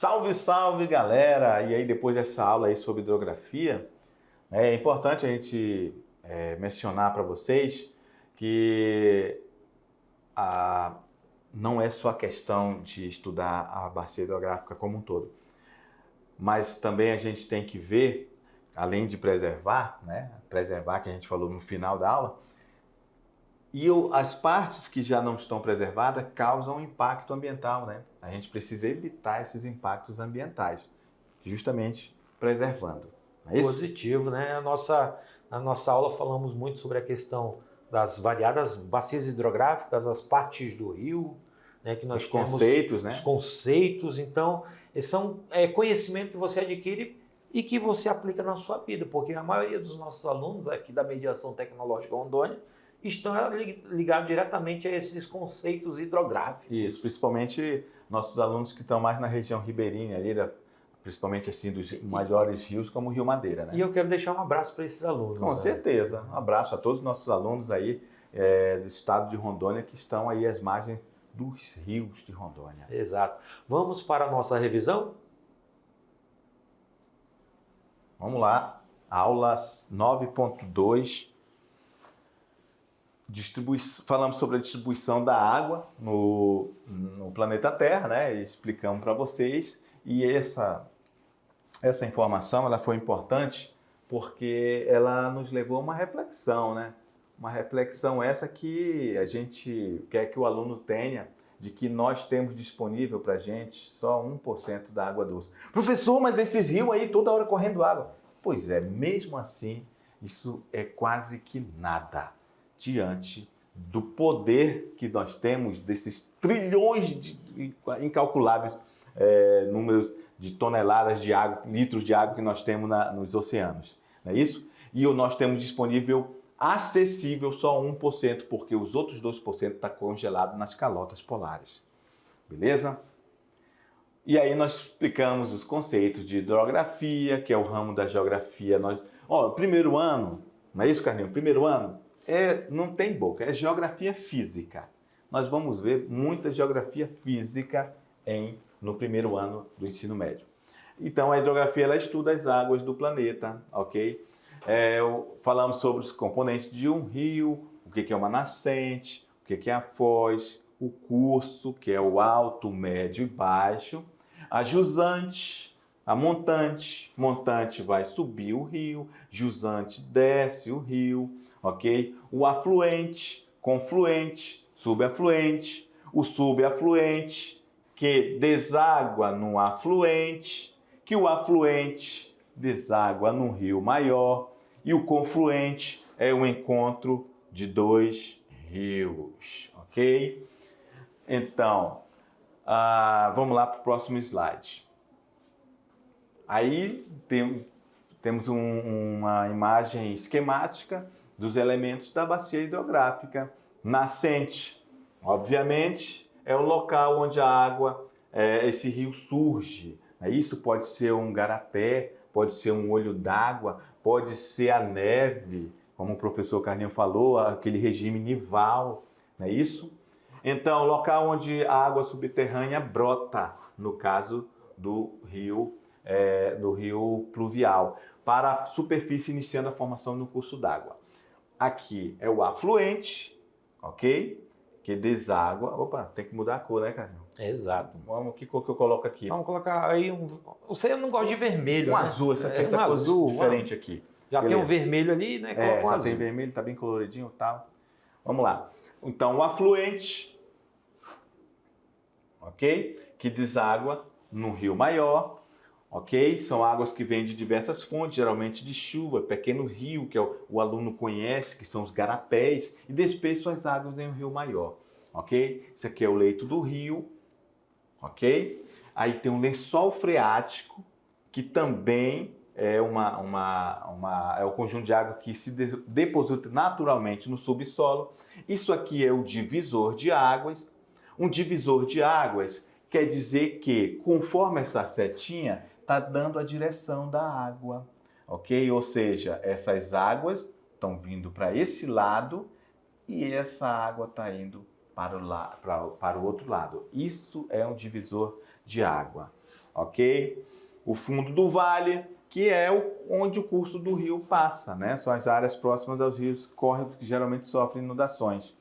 Salve, salve, galera! E aí, depois dessa aula aí sobre hidrografia, é importante a gente mencionar para vocês que não é só a questão de estudar a bacia hidrográfica como um todo, mas também a gente tem que ver, além de preservar, né? Preservar que a gente falou no final da aula, e as partes que já não estão preservadas causam impacto ambiental, né? A gente precisa evitar esses impactos ambientais, justamente preservando. Não é isso? Positivo, né? Na nossa aula falamos muito sobre a questão das variadas bacias hidrográficas, as partes do rio, né, que nós temos conceitos, né? Os conceitos. Então, esses são conhecimento que você adquire e que você aplica na sua vida, porque a maioria dos nossos alunos aqui da Mediação Tecnológica Rondônia estão ligados diretamente a esses conceitos hidrográficos. Isso, principalmente nossos alunos que estão mais na região ribeirinha, ali, principalmente assim dos maiores rios, como o Rio Madeira, né? E eu quero deixar um abraço para esses alunos. Com certeza. Um abraço a todos os nossos alunos aí do estado de Rondônia que estão aí às margens dos rios de Rondônia. Exato. Vamos para a nossa revisão? Vamos lá. Aula 9.2. Falamos sobre a distribuição da água no planeta Terra, né? E explicamos para vocês. E essa informação ela foi importante porque ela nos levou a uma reflexão, né? Uma reflexão essa que a gente quer que o aluno tenha, de que nós temos disponível para a gente só 1% da água doce. Professor, mas esses rios aí toda hora correndo água. Pois é, mesmo assim, isso é quase que nada diante do poder que nós temos desses trilhões de incalculáveis números de toneladas de água, litros de água que nós temos nos oceanos, não é isso? E nós temos disponível, acessível só 1%, porque os outros 2% está congelado nas calotas polares, beleza? E aí nós explicamos os conceitos de hidrografia, que é o ramo da geografia. Primeiro ano, não é isso, Carlinhos? Primeiro ano não tem boca, é geografia física. Nós vamos ver muita geografia física no primeiro ano do ensino médio. Então, a hidrografia ela estuda as águas do planeta, ok? Falamos sobre os componentes de um rio, o que é uma nascente, o que é a foz, o curso, que é o alto, médio e baixo, a jusante, a montante. Montante vai subir o rio, jusante desce o rio, ok? O afluente, confluente, subafluente, o subafluente, que deságua no afluente, que o afluente deságua num rio maior, e o confluente é o encontro de dois rios, ok? Então, vamos lá para o próximo slide. Aí temos uma imagem esquemática dos elementos da bacia hidrográfica. Nascente, obviamente, é o local onde a água, esse rio surge. Isso pode ser um garapé, pode ser um olho d'água, pode ser a neve, como o professor Carlinhos falou, aquele regime nival, não é isso? Então, local onde a água subterrânea brota, no caso do rio pluvial, para a superfície iniciando a formação do curso d'água. Aqui é o afluente, ok? Que deságua. Opa, tem que mudar a cor, né, Carlinhos? Exato. Vamos, que cor que eu coloco aqui? Vamos colocar aí Você não gosta de vermelho, né? Azul, essa cor azul diferente aqui. Já Beleza. tem um vermelho ali, né? Coloca um já azul. tem vermelho, tá bem coloridinho e tal. Vamos lá. Então, o afluente, ok? Que deságua no rio maior, ok? São águas que vêm de diversas fontes, geralmente de chuva, pequeno rio, que o aluno conhece, que são os garapés, e despeja suas águas em um rio maior, ok? Isso aqui é o leito do rio, ok? Aí tem um lençol freático, que também é o conjunto de água que se deposita naturalmente no subsolo. Isso aqui é o divisor de águas. Um divisor de águas quer dizer que, conforme essa setinha, está dando a direção da água, ok? Ou seja, essas águas estão vindo para esse lado e essa água está indo para o outro lado. Isso é um divisor de água, ok? O fundo do vale, que é onde o curso do rio passa, né? São as áreas próximas aos rios que correm, que geralmente sofrem inundações.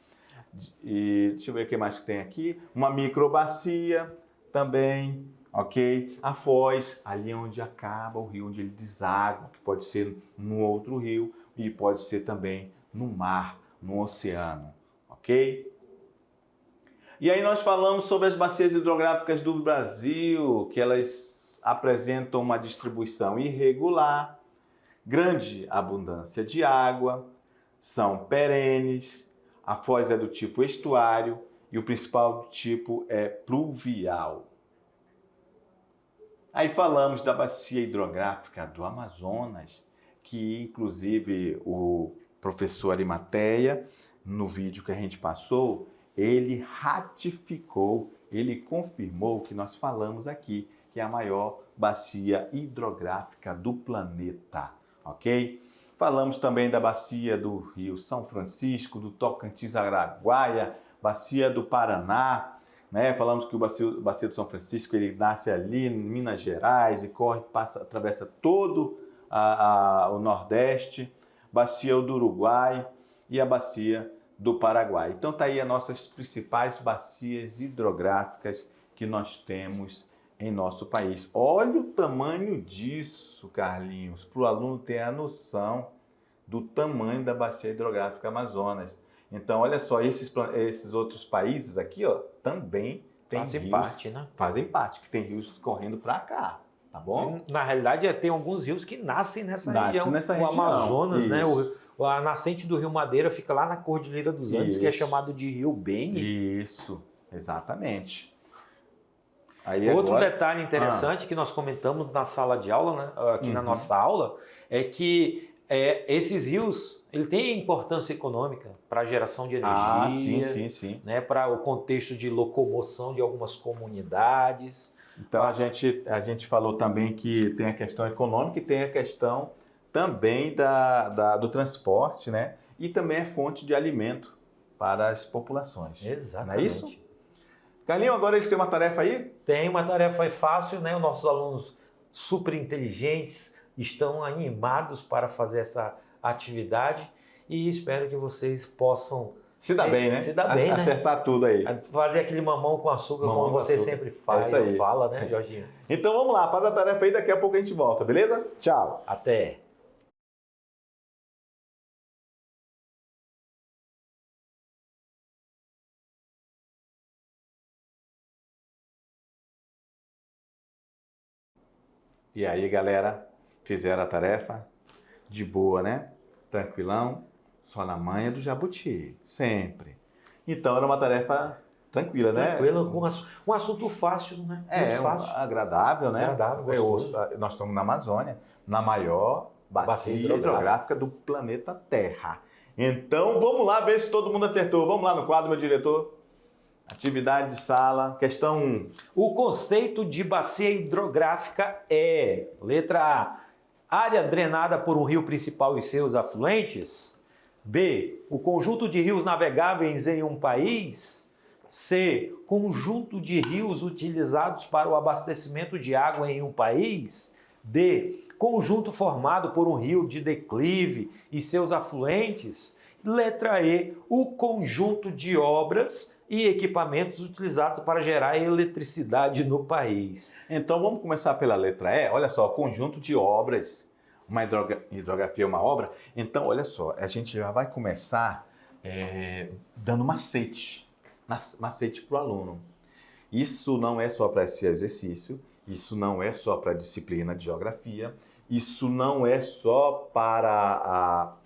E deixa eu ver o que mais que tem aqui. Uma microbacia também, ok? A foz, ali onde acaba o rio, onde ele deságua, que pode ser no outro rio e pode ser também no mar, no oceano, ok? E aí nós falamos sobre as bacias hidrográficas do Brasil, que elas apresentam uma distribuição irregular, grande abundância de água, são perenes, a foz é do tipo estuário e o principal tipo é pluvial. Aí falamos da bacia hidrográfica do Amazonas, que inclusive o professor Arimateia, no vídeo que a gente passou, ele ratificou, ele confirmou o que nós falamos aqui, que é a maior bacia hidrográfica do planeta, ok? Falamos também da bacia do Rio São Francisco, do Tocantins-Araguaia, bacia do Paraná, né? Falamos que o bacia do São Francisco ele nasce ali em Minas Gerais e corre, atravessa todo o Nordeste, bacia do Uruguai e a bacia do Paraguai. Então tá aí as nossas principais bacias hidrográficas que nós temos em nosso país. Olha o tamanho disso, Carlinhos, para o aluno ter a noção do tamanho da bacia hidrográfica Amazonas. Então, olha só, esses outros países aqui, ó, também tem rios. Fazem parte, né? Fazem parte, que tem rios correndo para cá, tá bom? Na realidade, tem alguns rios que nascem nessa região. Região. O Amazonas, né? Isso. A nascente do Rio Madeira fica lá na Cordilheira dos Andes, Isso. que é chamado de Rio Beni. Isso, exatamente. Aí Outro agora... detalhe interessante que nós comentamos na sala de aula, né, aqui na nossa aula, é que esses rios ele têm importância econômica para a geração de energia, sim. Né, para o contexto de locomoção de algumas comunidades. Então a gente falou também que tem a questão econômica e tem a questão também do transporte, né? E também é fonte de alimento para as populações. Exatamente. Não é isso? Carlinhos, agora eles têm uma tarefa aí? Tem uma tarefa fácil, né? Os nossos alunos super inteligentes estão animados para fazer essa atividade e espero que vocês possam se dar bem, né? Se dar bem, né? Acertar tudo aí. Fazer aquele mamão com açúcar, como você sempre faz, fala, né, Jorginho? Então vamos lá, faz a tarefa aí, daqui a pouco a gente volta, beleza? Tchau. Até. E aí, galera, fizeram a tarefa? De boa, né? Tranquilão? Só na manha do jabuti, sempre. Então era uma tarefa tranquila, né? Tranquila, com um assunto fácil, né? Muito fácil. Agradável, né? Agradável, nós estamos na Amazônia, na maior bacia hidrográfica do planeta Terra. Então vamos lá ver se todo mundo acertou. Vamos lá no quadro, meu diretor. Atividade de sala, questão 1. O conceito de bacia hidrográfica é, letra A, área drenada por um rio principal e seus afluentes. B, o conjunto de rios navegáveis em um país. C, conjunto de rios utilizados para o abastecimento de água em um país. D, conjunto formado por um rio de declive e seus afluentes. Letra E, o conjunto de obras e equipamentos utilizados para gerar eletricidade no país. Então vamos começar pela letra E. Olha só, conjunto de obras. Uma hidrografia é uma obra. Então, olha só, a gente já vai começar dando macete para o aluno. Isso não é só para esse exercício, isso não é só para a disciplina de geografia, isso não é só para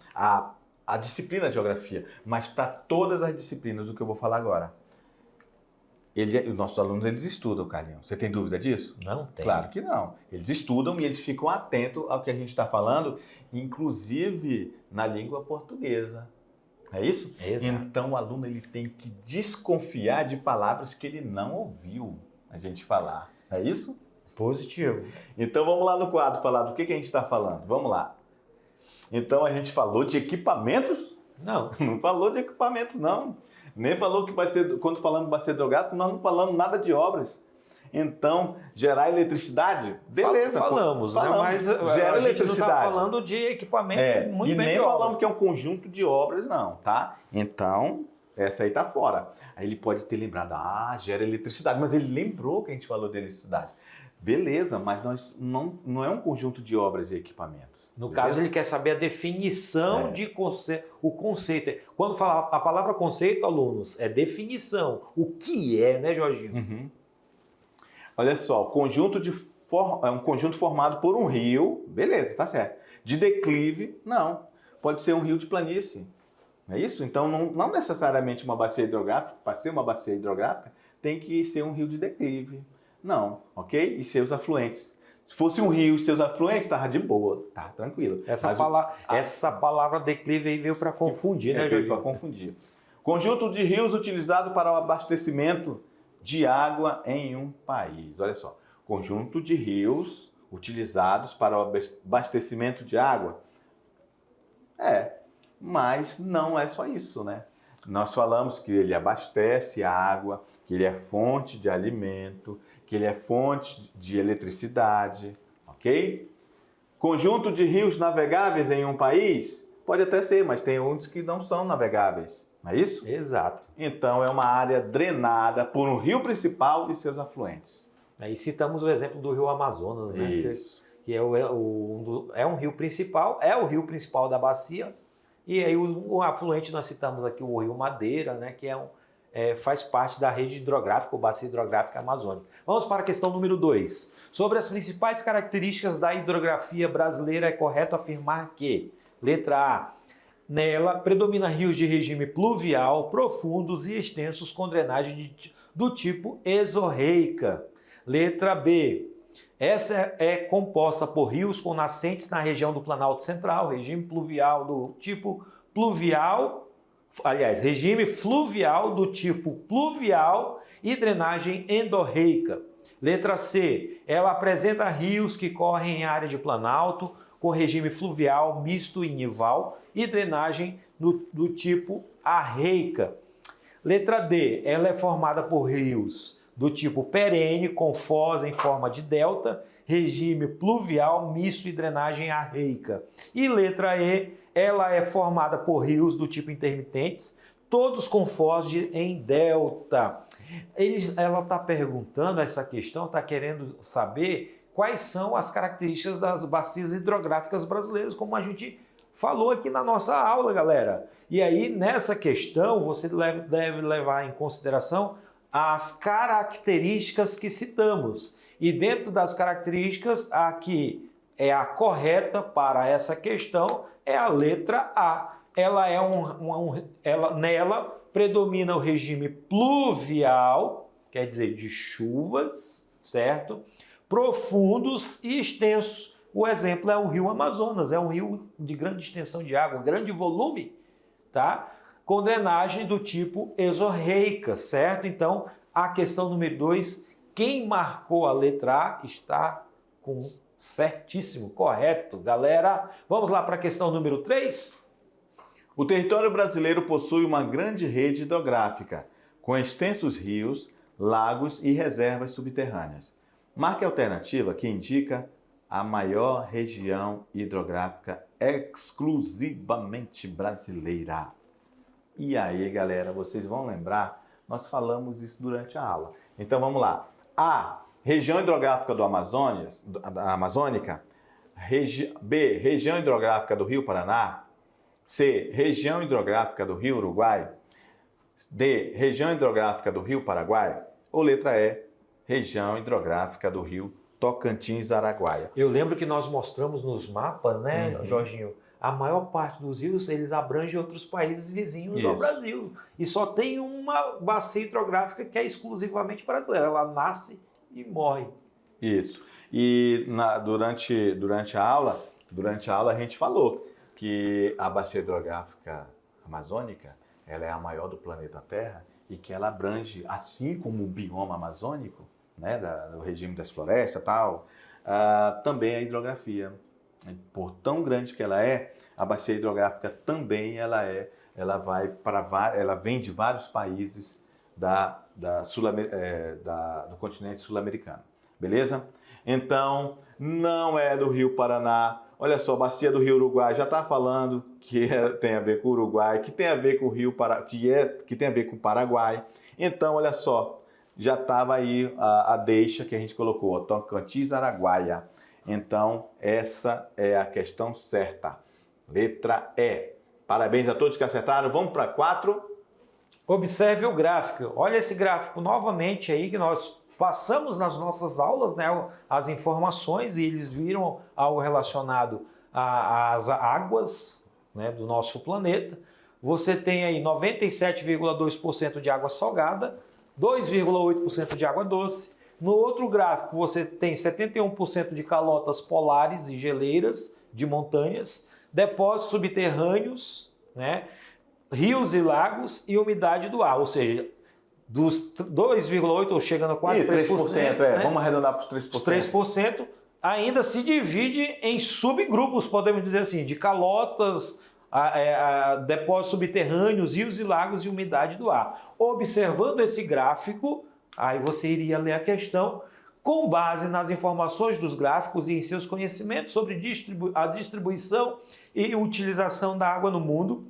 a disciplina de geografia, mas para todas as disciplinas, o que eu vou falar agora. Os nossos alunos, eles estudam, Carlinhos. Você tem dúvida disso? Não tem. Claro que não. Eles estudam e eles ficam atentos ao que a gente está falando, inclusive na língua portuguesa. É isso? Exato. Então o aluno ele tem que desconfiar de palavras que ele não ouviu a gente falar. É isso? Positivo. Então vamos lá no quadro falar do que a gente está falando. Vamos lá. Então a gente falou de equipamentos? Não. Não falou de equipamentos, não. Nem falou que vai ser, quando falamos bacia hidrográfica, nós não falamos nada de obras. Então, gerar eletricidade, beleza. Falamos, né? Mas gera a gente não eletricidade. está falando de equipamento muito e bem nem de falamos obra. que é um conjunto de obras, não, tá? Então, essa aí tá fora. Aí ele pode ter lembrado, gera eletricidade, mas ele lembrou que a gente falou de eletricidade. Beleza, mas não é um conjunto de obras e equipamentos. No beleza? caso, ele quer saber a definição de conceito. O conceito. Quando fala a palavra conceito, alunos, é definição. O que é, né, Jorginho? Uhum. Olha só, é um conjunto formado por um rio, beleza, tá certo. De declive, não. Pode ser um rio de planície. Não é isso? Então, não necessariamente uma bacia hidrográfica, para ser uma bacia hidrográfica, tem que ser um rio de declive. Não, ok? E seus afluentes. Se fosse um rio e seus afluentes, estava de boa, tá tranquilo. Essa palavra declive aí veio para confundir, né, veio Jorginho? para confundir. Conjunto de rios utilizado para o abastecimento de água em um país. Olha só, conjunto de rios utilizados para o abastecimento de água. Mas não é só isso, né? Nós falamos que ele abastece a água, que ele é fonte de alimento, que ele é fonte de eletricidade, ok? Conjunto de rios navegáveis em um país? Pode até ser, mas tem outros que não são navegáveis, não é isso? Exato. Então é uma área drenada por um rio principal e seus afluentes. Aí citamos o exemplo do rio Amazonas, né? Isso. Que é um rio principal, é o rio principal da bacia. E aí o afluente nós citamos aqui o rio Madeira, né? Que faz parte da rede hidrográfica, ou bacia hidrográfica amazônica. Vamos para a questão número 2. Sobre as principais características da hidrografia brasileira, é correto afirmar que, letra A, nela predomina rios de regime pluvial, profundos e extensos com drenagem do tipo exorreica. Letra B, essa é composta por rios com nascentes na região do Planalto Central, regime pluvial do tipo pluvial, regime fluvial do tipo pluvial e drenagem endorreica. Letra C, ela apresenta rios que correm em área de planalto com regime fluvial misto e nival e drenagem do tipo arreica. Letra D, ela é formada por rios do tipo perene com foz em forma de delta, regime pluvial misto e drenagem arreica. E letra E, ela é formada por rios do tipo intermitentes, todos com foz em delta. Ela está perguntando essa questão, está querendo saber quais são as características das bacias hidrográficas brasileiras, como a gente falou aqui na nossa aula, galera. E aí, nessa questão, você deve levar em consideração as características que citamos. E dentro das características, a que é a correta para essa questão é a letra A. Nela predomina o regime pluvial, quer dizer, de chuvas, certo? Profundos e extensos. O exemplo é o rio Amazonas, é um rio de grande extensão de água, grande volume, tá? Com drenagem do tipo exorreica, certo? Então, a questão número 2, quem marcou a letra A está com certíssimo, correto, galera. Vamos lá para a questão número 3? O território brasileiro possui uma grande rede hidrográfica, com extensos rios, lagos e reservas subterrâneas. Marque a alternativa que indica a maior região hidrográfica exclusivamente brasileira. E aí, galera, vocês vão lembrar, nós falamos isso durante a aula. Então, vamos lá. A, região hidrográfica da Amazônica. B, região hidrográfica do Rio Paraná. C, região hidrográfica do Rio Uruguai. D, região hidrográfica do Rio Paraguai. Ou letra E, região hidrográfica do Rio Tocantins-Araguaia. Eu lembro que nós mostramos nos mapas, né, Jorginho? A maior parte dos rios, eles abrangem outros países vizinhos ao Brasil. E só tem uma bacia hidrográfica que é exclusivamente brasileira. Ela nasce e morre. Isso. E durante a aula a gente falou que a bacia hidrográfica amazônica, ela é a maior do planeta Terra e que ela abrange, assim como o bioma amazônico, né, do regime das florestas e tal, também a hidrografia. Por tão grande que ela é, a bacia hidrográfica também ela vem de vários países do continente sul-americano. Beleza? Então, não é do Rio Paraná. Olha só, bacia do Rio Uruguai já está falando que tem a ver com o Uruguai, que tem a ver com o Rio que tem a ver com o Paraguai. Então, olha só, já estava aí a deixa que a gente colocou, Tocantins, Araguaia. Então, essa é a questão certa. Letra E. Parabéns a todos que acertaram. Vamos para 4. Observe o gráfico. Olha esse gráfico novamente aí que nós passamos nas nossas aulas, né, as informações, e eles viram algo relacionado às águas, né, do nosso planeta. Você tem aí 97,2% de água salgada, 2,8% de água doce. No outro gráfico você tem 71% de calotas polares e geleiras de montanhas, depósitos subterrâneos, né, rios e lagos e umidade do ar, ou seja, dos 2,8% ou chegando a quase 3%, né? Vamos arredondar para os 3%. Os 3% ainda se divide em subgrupos, podemos dizer assim, de calotas, depósitos subterrâneos, rios e lagos e umidade do ar. Observando esse gráfico, aí você iria ler a questão com base nas informações dos gráficos e em seus conhecimentos sobre a distribuição e utilização da água no mundo.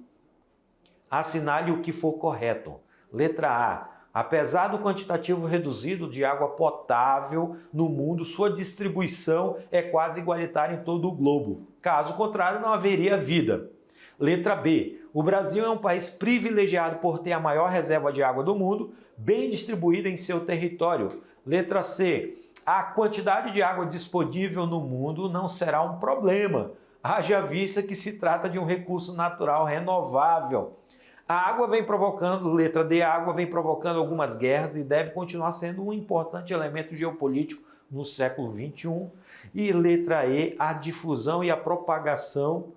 Assinale o que for correto. Letra A. Apesar do quantitativo reduzido de água potável no mundo, sua distribuição é quase igualitária em todo o globo. Caso contrário, não haveria vida. Letra B. O Brasil é um país privilegiado por ter a maior reserva de água do mundo, bem distribuída em seu território. Letra C. A quantidade de água disponível no mundo não será um problema, haja vista que se trata de um recurso natural renovável. A água vem provocando, letra D, a água vem provocando algumas guerras e deve continuar sendo um importante elemento geopolítico no século XXI. E letra E, a difusão e a propagação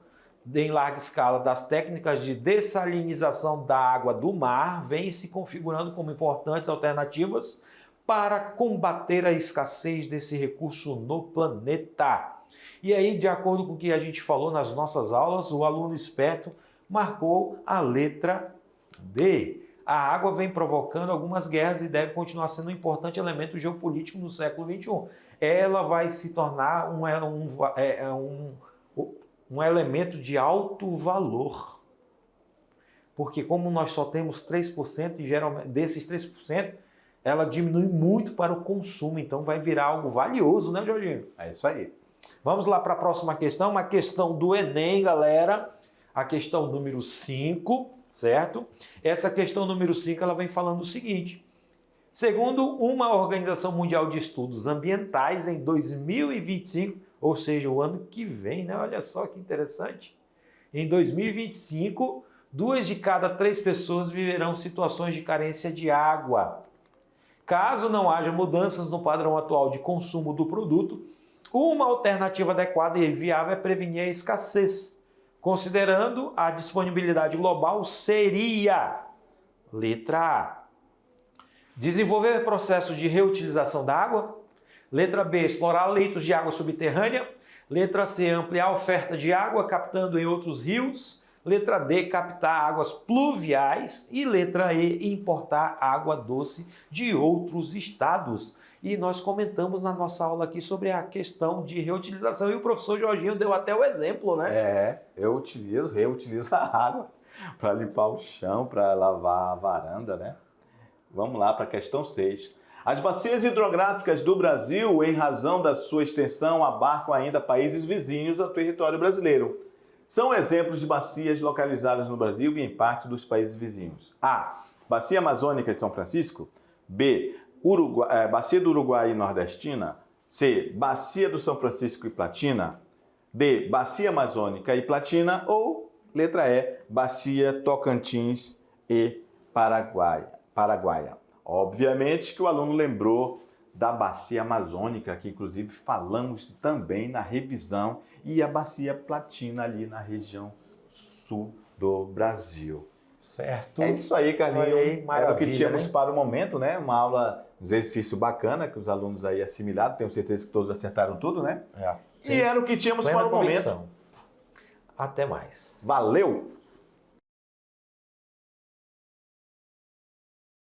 em larga escala das técnicas de dessalinização da água do mar vem se configurando como importantes alternativas para combater a escassez desse recurso no planeta. E aí, de acordo com o que a gente falou nas nossas aulas, o aluno esperto marcou a letra D. A água vem provocando algumas guerras e deve continuar sendo um importante elemento geopolítico no século XXI. Ela vai se tornar um elemento de alto valor. Porque como nós só temos 3%, e geralmente desses 3%, ela diminui muito para o consumo. Então vai virar algo valioso, né, Jorginho? É isso aí. Vamos lá para a próxima questão, uma questão do Enem, galera. A questão número 5, certo? Essa questão número 5, ela vem falando o seguinte. Segundo uma Organização Mundial de Estudos Ambientais, em 2025, ou seja, o ano que vem, né? Olha só que interessante. Em 2025, 2 de cada 3 pessoas viverão situações de carência de água. Caso não haja mudanças no padrão atual de consumo do produto, uma alternativa adequada e viável é prevenir a escassez. Considerando a disponibilidade global, seria, letra A, desenvolver processos de reutilização da água. Letra B, explorar leitos de água subterrânea. Letra C, ampliar a oferta de água, captando em outros rios. Letra D, captar águas pluviais. E letra E, importar água doce de outros estados. E nós comentamos na nossa aula aqui sobre a questão de reutilização e o professor Jorginho deu até o exemplo, né? Eu reutilizo a água para limpar o chão, para lavar a varanda, né? Vamos lá para a questão 6. As bacias hidrográficas do Brasil, em razão da sua extensão, abarcam ainda países vizinhos ao território brasileiro. São exemplos de bacias localizadas no Brasil e em parte dos países vizinhos. A. Bacia Amazônica de São Francisco. B. Bacia do Uruguai e Nordestina. C. Bacia do São Francisco e Platina. D. Bacia Amazônica e Platina. Ou, letra E, Bacia Tocantins e Paraguaia. Obviamente que o aluno lembrou da Bacia Amazônica, que inclusive falamos também na revisão, e a Bacia Platina ali na região sul do Brasil. Certo. É isso aí, Carlinhos. Aí, era o que tínhamos, né? para o momento, né? Uma aula, um exercício bacana que os alunos aí assimilaram. Tenho certeza que todos acertaram tudo, né? E era o que tínhamos para o momento. Até mais. Valeu!